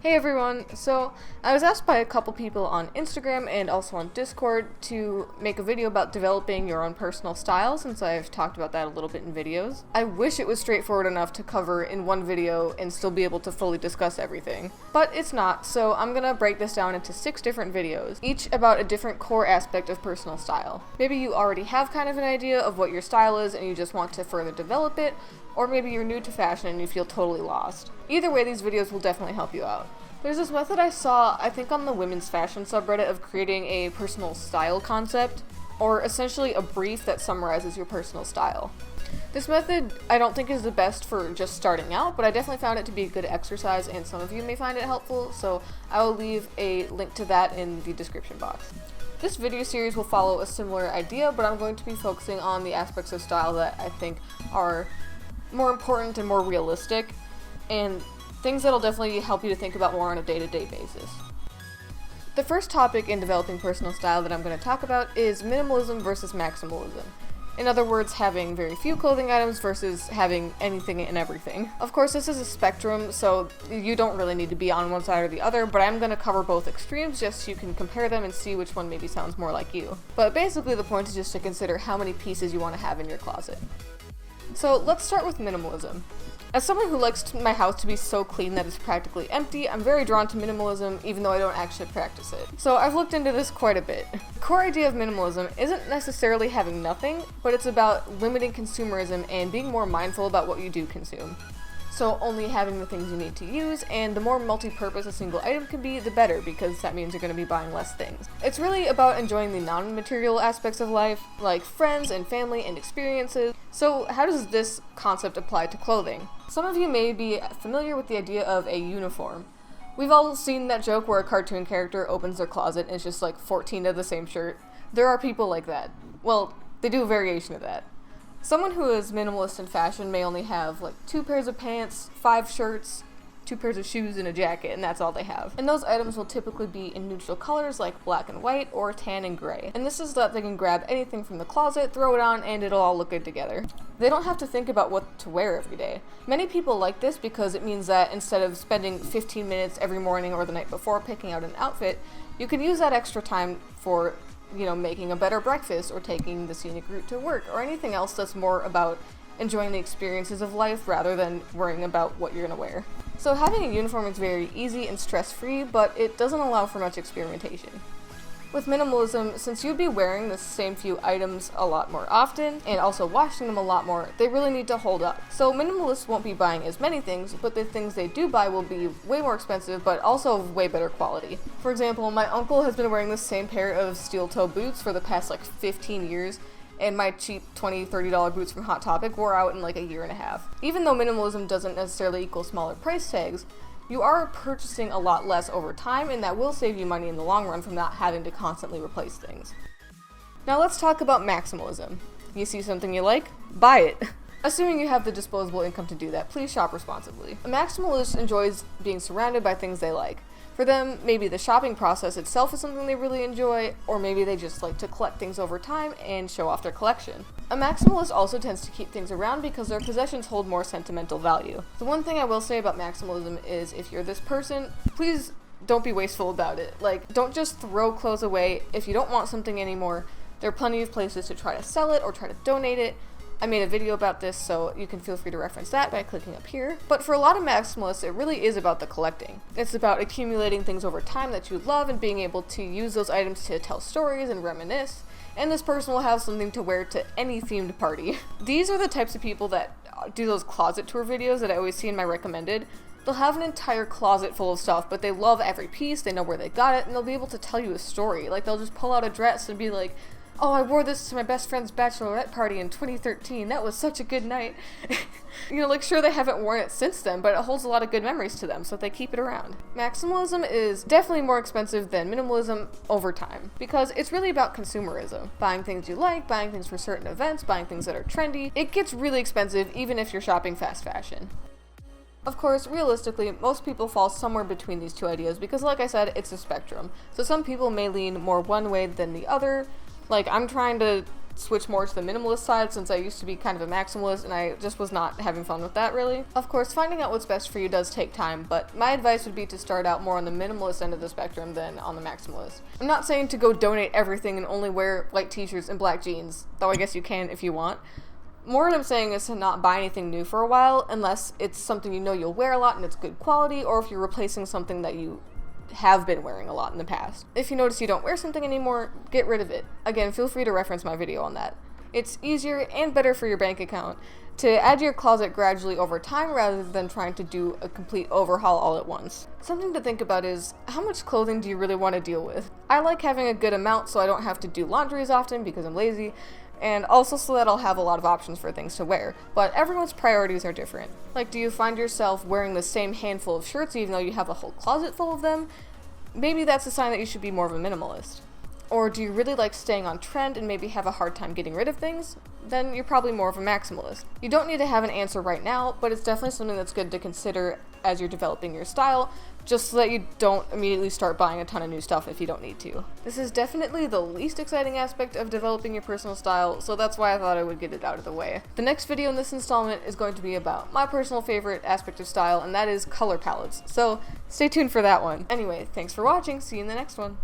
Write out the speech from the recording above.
Hey everyone! So, I was asked by a couple people on Instagram and also on Discord to make a video about developing your own personal style, since I've talked about that a little bit in videos. I wish it was straightforward enough to cover in one video and still be able to fully discuss everything. But it's not, so I'm gonna break this down into 6 different videos, each about a different core aspect of personal style. Maybe you already have kind of an idea of what your style is and you just want to further develop it, or maybe you're new to fashion and you feel totally lost. Either way, these videos will definitely help you out. There's this method I saw, I think on the women's fashion subreddit, of creating a personal style concept, or essentially a brief that summarizes your personal style. This method I don't think is the best for just starting out, but I definitely found it to be a good exercise and some of you may find it helpful, so I will leave a link to that in the description box. This video series will follow a similar idea, but I'm going to be focusing on the aspects of style that I think are more important and more realistic, and things that'll definitely help you to think about more on a day-to-day basis. The first topic in developing personal style that I'm going to talk about is minimalism versus maximalism. In other words, having very few clothing items versus having anything and everything. Of course, this is a spectrum, so you don't really need to be on one side or the other, but I'm going to cover both extremes just so you can compare them and see which one maybe sounds more like you. But basically the point is just to consider how many pieces you want to have in your closet. So let's start with minimalism. As someone who likes my house to be so clean that it's practically empty, I'm very drawn to minimalism even though I don't actually practice it. So I've looked into this quite a bit. The core idea of minimalism isn't necessarily having nothing, but it's about limiting consumerism and being more mindful about what you do consume. So only having the things you need to use, and the more multi-purpose a single item can be, the better, because that means you're going to be buying less things. It's really about enjoying the non-material aspects of life, like friends and family and experiences. So how does this concept apply to clothing? Some of you may be familiar with the idea of a uniform. We've all seen that joke where a cartoon character opens their closet and it's just like 14 of the same shirt. There are people like that. Well, they do a variation of that. Someone who is minimalist in fashion may only have like 2 pairs of pants, 5 shirts, 2 pairs of shoes, and a jacket, and that's all they have. And those items will typically be in neutral colors like black and white or tan and gray. And this is so that they can grab anything from the closet, throw it on, and it'll all look good together. They don't have to think about what to wear every day. Many people like this because it means that instead of spending 15 minutes every morning or the night before picking out an outfit, you can use that extra time for making a better breakfast or taking the scenic route to work or anything else that's more about enjoying the experiences of life rather than worrying about what you're going to wear. So having a uniform is very easy and stress-free, but it doesn't allow for much experimentation. With minimalism, since you'd be wearing the same few items a lot more often, and also washing them a lot more, they really need to hold up. So minimalists won't be buying as many things, but the things they do buy will be way more expensive, but also of way better quality. For example, my uncle has been wearing the same pair of steel-toe boots for the past 15 years, and my cheap $20, $30 boots from Hot Topic wore out in a year and a half. Even though minimalism doesn't necessarily equal smaller price tags, you are purchasing a lot less over time, and that will save you money in the long run from not having to constantly replace things. Now let's talk about maximalism. You see something you like? Buy it! Assuming you have the disposable income to do that, please shop responsibly. A maximalist enjoys being surrounded by things they like. For them, maybe the shopping process itself is something they really enjoy, or maybe they just like to collect things over time and show off their collection. A maximalist also tends to keep things around because their possessions hold more sentimental value. The one thing I will say about maximalism is if you're this person, please don't be wasteful about it. Don't just throw clothes away. If you don't want something anymore, there are plenty of places to try to sell it or try to donate it. I made a video about this, so you can feel free to reference that by clicking up here. But for a lot of maximalists, it really is about the collecting. It's about accumulating things over time that you love and being able to use those items to tell stories and reminisce. And this person will have something to wear to any themed party. These are the types of people that do those closet tour videos that I always see in my recommended. They'll have an entire closet full of stuff, but they love every piece, they know where they got it, and they'll be able to tell you a story. They'll just pull out a dress and be like, "Oh, I wore this to my best friend's bachelorette party in 2013. That was such a good night." Sure, they haven't worn it since then, but it holds a lot of good memories to them, so they keep it around. Maximalism is definitely more expensive than minimalism over time, because it's really about consumerism. Buying things you like, buying things for certain events, buying things that are trendy. It gets really expensive even if you're shopping fast fashion. Of course, realistically, most people fall somewhere between these two ideas because, like I said, it's a spectrum. So some people may lean more one way than the other. I'm trying to switch more to the minimalist side since I used to be kind of a maximalist and I just was not having fun with that really. Of course, finding out what's best for you does take time, but my advice would be to start out more on the minimalist end of the spectrum than on the maximalist. I'm not saying to go donate everything and only wear white t-shirts and black jeans, though I guess you can if you want. More what I'm saying is to not buy anything new for a while unless it's something you know you'll wear a lot and it's good quality, or if you're replacing something that you have been wearing a lot in the past. If you notice you don't wear something anymore, get rid of it. Again, feel free to reference my video on that. It's easier and better for your bank account to add to your closet gradually over time rather than trying to do a complete overhaul all at once. Something to think about is, how much clothing do you really want to deal with? I like having a good amount so I don't have to do laundry as often because I'm lazy, and also so that I'll have a lot of options for things to wear. But everyone's priorities are different. Like, do you find yourself wearing the same handful of shirts even though you have a whole closet full of them? Maybe that's a sign that you should be more of a minimalist. Or do you really like staying on trend and maybe have a hard time getting rid of things? Then you're probably more of a maximalist. You don't need to have an answer right now, but it's definitely something that's good to consider as you're developing your style, just so that you don't immediately start buying a ton of new stuff if you don't need to. This is definitely the least exciting aspect of developing your personal style, so that's why I thought I would get it out of the way. The next video in this installment is going to be about my personal favorite aspect of style, and that is color palettes, so stay tuned for that one. Anyway, thanks for watching, see you in the next one.